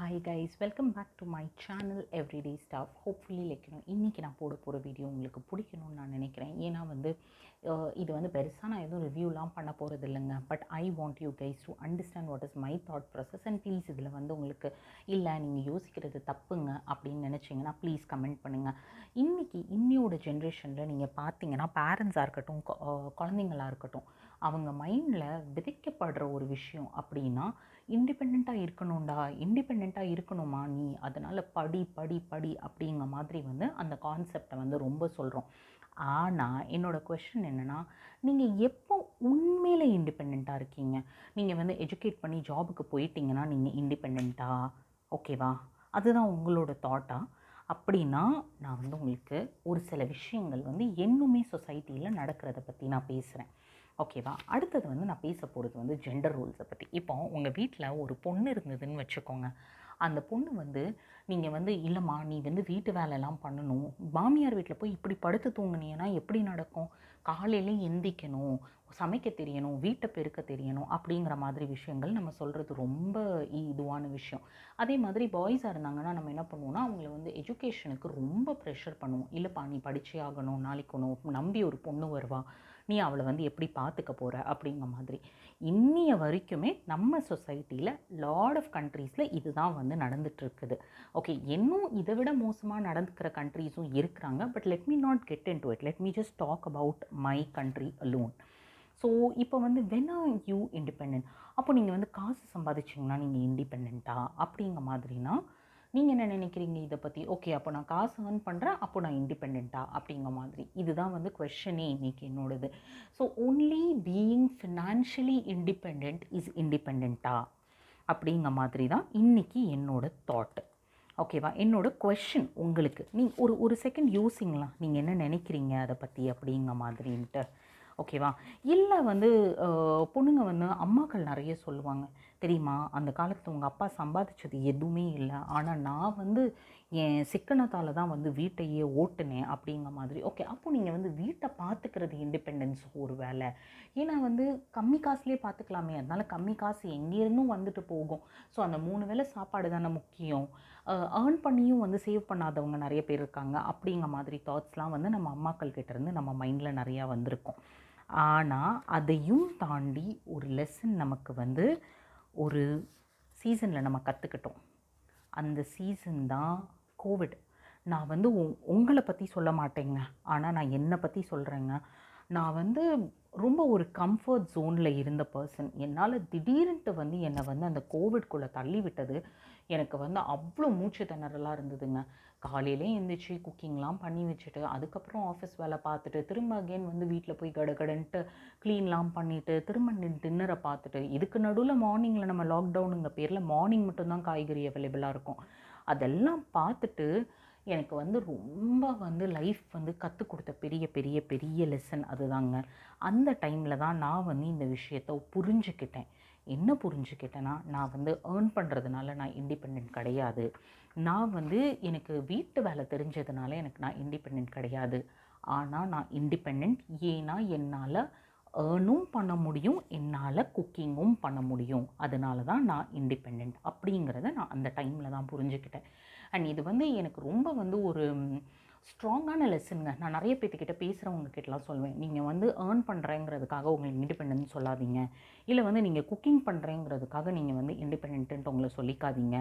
Hi guys, welcome back to my channel everyday stuff. Hopefully இன்றைக்கி நான் போட போகிற வீடியோ உங்களுக்கு பிடிக்கணும்னு நான் நினைக்கிறேன். ஏன்னா இது பெருசாக நான் எதுவும் ரிவ்யூலாம் பண்ண போகிறது இல்லைங்க. But I want you guys to understand what is my thought process and please இதில் உங்களுக்கு இல்லை நீங்கள் யோசிக்கிறது தப்புங்க அப்படின்னு நினச்சிங்கன்னா ப்ளீஸ் கமெண்ட் பண்ணுங்கள். இன்னையோட ஜென்ரேஷனில் நீங்கள் பார்த்தீங்கன்னா பேரண்ட்ஸாக இருக்கட்டும், குழந்தைங்களாக இருக்கட்டும், அவங்க மைண்டில் விதைக்கப்படுற ஒரு விஷயம் அப்படின்னா இண்டிபெண்ட்டாக இருக்கணுமா நீ, அதனால் படி படி படி அப்படிங்கிற மாதிரி அந்த கான்செப்டை ரொம்ப சொல்கிறோம். ஆனால் என்னோடய கொஷின் என்னென்னா, நீங்கள் எப்போ உண்மையிலே இண்டிபெண்ட்டாக இருக்கீங்க? நீங்கள் எஜுகேட் பண்ணி ஜாபுக்கு போயிட்டீங்கன்னா நீங்கள் இண்டிபெண்ட்டா? ஓகேவா? அதுதான் உங்களோட தாட்டா? அப்படின்னா நான் உங்களுக்கு ஒரு சில விஷயங்கள் இன்னுமே சொசைட்டியில் நடக்கிறத பற்றி நான் பேசுகிறேன். ஓகேவா? அடுத்தது நான் பேச போகிறது ஜெண்டர் ரோல்ஸை பற்றி. இப்போ உங்கள் வீட்டில் ஒரு பொண்ணு இருந்ததுன்னு வச்சுக்கோங்க. அந்த பொண்ணு நீங்கள் இல்லைம்மா நீ வீட்டு வேலையெல்லாம் பண்ணணும், மாமியார் வீட்டில் போய் இப்படி படுத்து தூங்குனீங்கன்னா எப்படி நடக்கும்? காலையிலே எந்திக்கணும், சமைக்க தெரியணும், வீட்டை பெருக்க தெரியணும் அப்படிங்கிற மாதிரி விஷயங்கள் நம்ம சொல்கிறது ரொம்ப இதுவான விஷயம். அதே மாதிரி பாய்ஸாக இருந்தாங்கன்னா நம்ம என்ன பண்ணுவோம்னா அவங்கள எஜுகேஷனுக்கு ரொம்ப ப்ரெஷர் பண்ணுவோம். இல்லைப்பா நீ படிச்சே ஆகணும், நாளைக்கு ஒன்று நம்பி ஒரு பொண்ணு வருவா, நீ அவளை எப்படி பார்த்துக்க போகிற அப்படிங்கிற மாதிரி. இன்னிய வரைக்குமே நம்ம சொசைட்டியில் லாட் ஆஃப் கண்ட்ரீஸில் இதுதான் நடந்துகிட்ருக்குது. ஓகே, இன்னும் இதை விட மோசமாக நடந்துக்கிற கண்ட்ரீஸும் இருக்கிறாங்க. But let me not get into it, let me just talk about my country alone. So இப்போ வென் ஆர் யூ இண்டிபெண்ட்? அப்போ நீங்கள் காசு சம்பாதிச்சிங்கன்னா நீங்கள் இண்டிபெண்ட்டா அப்படிங்கிற மாதிரினா நீங்கள் என்ன நினைக்கிறீங்க இதை பற்றி? ஓகே, அப்போ நான் காசு ஏர்ன் பண்ணுறேன், அப்போ நான் இண்டிபெண்ட்டா அப்படிங்கிற மாதிரி. இதுதான் கொஷனே இன்றைக்கி என்னோடது. So only being financially independent is இண்டிபெண்ட்டா அப்படிங்கிற மாதிரி தான் இன்றைக்கி என்னோடய தாட். ஓகேவா? என்னோடய கொஷின் உங்களுக்கு, நீங்கள் ஒரு செகண்ட் யோசிங்களா, நீங்கள் என்ன நினைக்கிறீங்க அதை பற்றி அப்படிங்கிற மாதிரின்ட்டு. ஓகேவா? இல்லை பொண்ணுங்க அம்மாக்கள் நிறைய சொல்லுவாங்க, தெரியுமா அந்த காலத்தில் உங்கள் அப்பா சம்பாதிச்சது எதுவுமே இல்லை, ஆனால் நான் என் சிக்கனத்தால் தான் வீட்டையே ஓட்டுனேன் அப்படிங்கிற மாதிரி. ஓகே, அப்போ நீங்கள் வீட்டை பார்த்துக்கிறது இண்டிபெண்டன்ஸ் ஒரு வேலை. ஏன்னா கம்மி காசுலேயே பார்த்துக்கலாமே, அதனால் கம்மி காசு எங்கேருந்தும் வந்துட்டு போகும். ஸோ அந்த 3 வேளை சாப்பாடு தானே முக்கியம். ஏர்ன் பண்ணியும் சேவ் பண்ணாதவங்க நிறைய பேர் இருக்காங்க. அப்படிங்கிற மாதிரி தாட்ஸ்லாம் நம்ம அம்மாக்கள் கிட்டேருந்து நம்ம மைண்டில் நிறையா வந்திருக்கும். ஆனால் அதையும் தாண்டி ஒரு லெசன் நமக்கு ஒரு சீசனில் நம்ம கற்றுக்கிட்டோம். அந்த சீசன் தான் கோவிட். நான் உங்களை பற்றி சொல்ல மாட்டேங்க, ஆனால் நான் என்னை பற்றி சொல்கிறேங்க. நான் ரொம்ப ஒரு கம்ஃபர்ட் ஜோனில் இருந்த பர்சன். என்னால் திடீர்னுட்டு என்னை அந்த கோவிட்குள்ளே தள்ளி விட்டது. எனக்கு அவ்வளோ மூச்சு திணறலாக இருந்ததுங்க. காலையிலே எழுந்திரிச்சி குக்கிங்லாம் பண்ணி வச்சுட்டு, அதுக்கப்புறம் ஆஃபீஸ் வேலை பார்த்துட்டு, திரும்ப அகெயின் வீட்டில் போய் கடகடன்ட்டு க்ளீன்லாம் பண்ணிவிட்டு, திரும்ப டின்னரை பார்த்துட்டு, இதுக்கு நடுவில் மார்னிங்கில் நம்ம லாக்டவுனுங்க பேரில் மார்னிங் மட்டும்தான் காய்கறி அவைலபிளாக இருக்கும். அதெல்லாம் பார்த்துட்டு எனக்கு ரொம்ப லைஃப் கற்றுக் கொடுத்த பெரிய பெரிய பெரிய லெசன் அதுதாங்க. அந்த டைமில் தான் நான் இந்த விஷயத்தை புரிஞ்சுக்கிட்டேன். என்ன புரிஞ்சுக்கிட்டேன்னா, நான் ஏர்ன் பண்ணுறதுனால நான் இண்டிபெண்ட் கிடையாது. நான் எனக்கு வீட்டு வேலை தெரிஞ்சதுனால நான் இண்டிபெண்ட் கிடையாது. ஆனால் நான் இண்டிபெண்ட் ஏன்னா என்னால் ஏர்னும் பண்ண முடியும், என்னால் குக்கிங்கும் பண்ண முடியும். அதனால தான் நான் இண்டிபெண்ட் அப்படிங்கிறத நான் அந்த டைமில் தான் புரிஞ்சுக்கிட்டேன். அண்ட் இது எனக்கு ரொம்ப ஒரு ஸ்ட்ராங்கான லெசனுங்க. நான் நிறைய பேர்த்துக்கிட்ட பேசுகிறவங்க கிட்டலாம் சொல்லுவேன், நீங்கள் ஏர்ன் பண்ணுறேங்கிறதுக்காக உங்களுக்கு இண்டிபெண்டன்ட் சொல்லாதீங்க. இல்லை நீங்கள் குக்கிங் பண்ணுறேங்கிறதுக்காக நீங்கள் இண்டிபெண்ட்டுன்ட்டு உங்களை சொல்லிக்காதீங்க.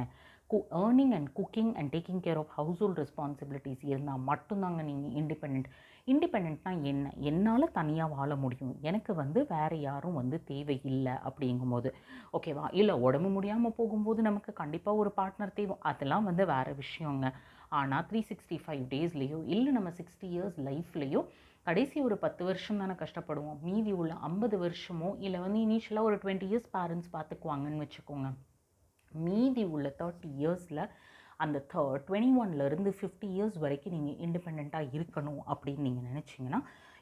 Earning and cooking and taking care of household responsibilities இருந்தால் மட்டும்தாங்க நீங்கள் இண்டிபெண்ட். இண்டிபெண்ட்னா என்ன? என்னால் தனியாக வாழ முடியும், எனக்கு வேறு யாரும் தேவையில்லை அப்படிங்கும்போது. ஓகேவா? இல்லை உடம்பு முடியாமல் போகும்போது நமக்கு கண்டிப்பாக ஒரு பார்ட்னர் தேவை, அதெல்லாம் வேறு விஷயங்க. ஆனால் 365 டேஸ்லேயோ இல்லை நம்ம 60 இயர்ஸ் லைஃப்லேயோ கடைசி ஒரு 10 வருஷம் தானே கஷ்டப்படுவோம். மீதி உள்ள 50 வருஷமோ இல்லை இனிஷியலாக ஒரு 20 இயர்ஸ் பேரண்ட்ஸ் பார்த்துக்குவாங்கன்னு வச்சுக்கோங்க. மீதி உள்ள 30 இயர்ஸில் அந்த 21லேருந்து 50 இயர்ஸ் வரைக்கும் நீங்கள் இண்டிபெண்ட்டாக இருக்கணும் அப்படின்னு நீங்கள் நினச்சிங்கன்னா,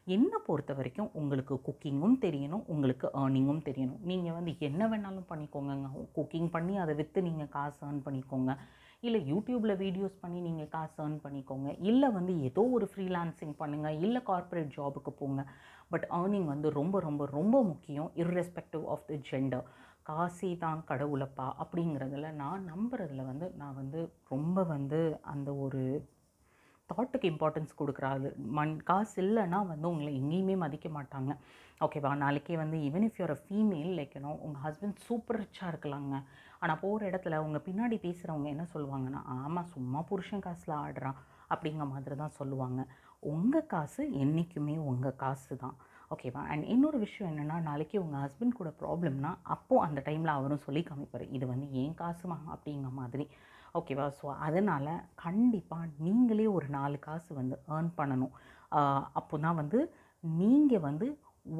என்னை பொறுத்த வரைக்கும் உங்களுக்கு குக்கிங்கும் தெரியணும், உங்களுக்கு ஏர்னிங்கும் தெரியணும். நீங்கள் என்ன வேணாலும் பண்ணிக்கோங்க. குக்கிங் பண்ணி அதை விற்று நீங்கள் காசு ஏர்ன் பண்ணிக்கோங்க, இல்லை யூடியூப்பில் வீடியோஸ் பண்ணி நீங்கள் காசு ஏர்ன் பண்ணிக்கோங்க, இல்லை ஏதோ ஒரு ஃப்ரீலான்சிங் பண்ணுங்கள், இல்லை கார்ப்பரேட் ஜாபுக்கு போங்க. பட் ஏர்னிங் ரொம்ப ரொம்ப ரொம்ப முக்கியம், இர்ரெஸ்பெக்டிவ் ஆஃப் த ஜெண்டர். காசே தான் கடவுளப்பா அப்படிங்கிறதுல நான் நம்புறதுல வந்து நான் வந்து ரொம்ப வந்து அந்த ஒரு தாட்டுக்கு இம்பார்ட்டன்ஸ் கொடுக்குறாது. காசு இல்லைன்னா வந்து உங்களை எங்கேயுமே மதிக்க மாட்டாங்க. ஓகேவா? நாளைக்கே வந்து even if you're a female like உங்கள் ஹஸ்பண்ட் சூப்பர் ரிச்சாக இருக்கலாங்க. ஆனால் போகிற இடத்துல உங்கள் பின்னாடி பேசுகிறவங்க என்ன சொல்லுவாங்கன்னா, ஆமாம் சும்மா புருஷன் காசில் ஆடுறான் அப்படிங்கிற மாதிரி தான் சொல்லுவாங்க. உங்கள் காசு என்றைக்குமே உங்கள் காசு தான். ஓகேவா? அண்ட் இன்னொரு விஷயம் என்னென்னா, நாளைக்கு உங்கள் ஹஸ்பண்ட் கூட ப்ராப்ளம்னா அப்போது அந்த டைமில் அவரும் சொல்லி காமிப்பார், இது வந்து ஏன் காசுமா அப்படிங்கிற மாதிரி. ஓகேவா? ஸோ அதனால் கண்டிப்பாக நீங்களே ஒரு 4 காசு வந்து ஏர்ன் பண்ணணும். அப்போ தான் வந்து நீங்கள் வந்து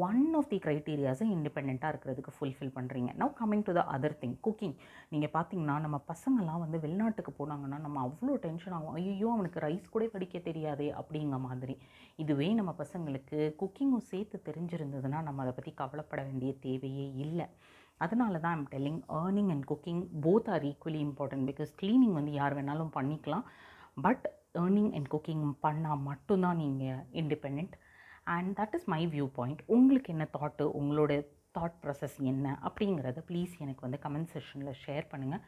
ஒன் ஆஃப் தி க்ரைட்டீரியாஸை இண்டிபெண்ட்டாக இருக்கிறதுக்கு ஃபுல்ஃபில் பண்ணுறீங்க. Now coming to the other thing, cooking. நீங்கள் பார்த்தீங்கன்னா நம்ம பசங்கள்லாம் வந்து வெளிநாட்டுக்கு போனாங்கன்னா நம்ம அவ்வளோ டென்ஷன் ஆகும். ஐயோ அவனுக்கு ரைஸ் கூட படிக்க தெரியாதே அப்படிங்கிற மாதிரி. இதுவே நம்ம பசங்களுக்கு குக்கிங்கும் சேர்த்து தெரிஞ்சிருந்ததுன்னா நம்ம அதை பற்றி கவலைப்பட வேண்டிய தேவையே இல்லை. அதனால தான் I'm telling earning and cooking both are equally important. Because cleaning வந்து யார் வேணாலும் பண்ணிக்கலாம். பட் ஏர்னிங் அண்ட் குக்கிங் பண்ணால் மட்டும்தான் நீங்கள் independent. And that is my view point. உங்களுக்கு என்ன தாட்டு, உங்களோட தாட் ப்ராசஸ் என்ன அப்படிங்கிறத ப்ளீஸ் எனக்கு வந்து கமெண்ட் செக்ஷனில் ஷேர் பண்ணுங்கள்.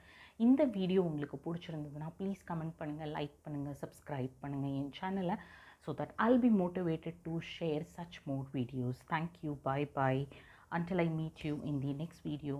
இந்த வீடியோ உங்களுக்கு பிடிச்சிருந்ததுன்னா ப்ளீஸ் கமெண்ட் பண்ணுங்கள், லைக் பண்ணுங்கள், சப்ஸ்கிரைப் பண்ணுங்கள் என் சேனலை. So that I'll be motivated to share such more videos. Thank you. Bye bye. Until I meet you in the next video.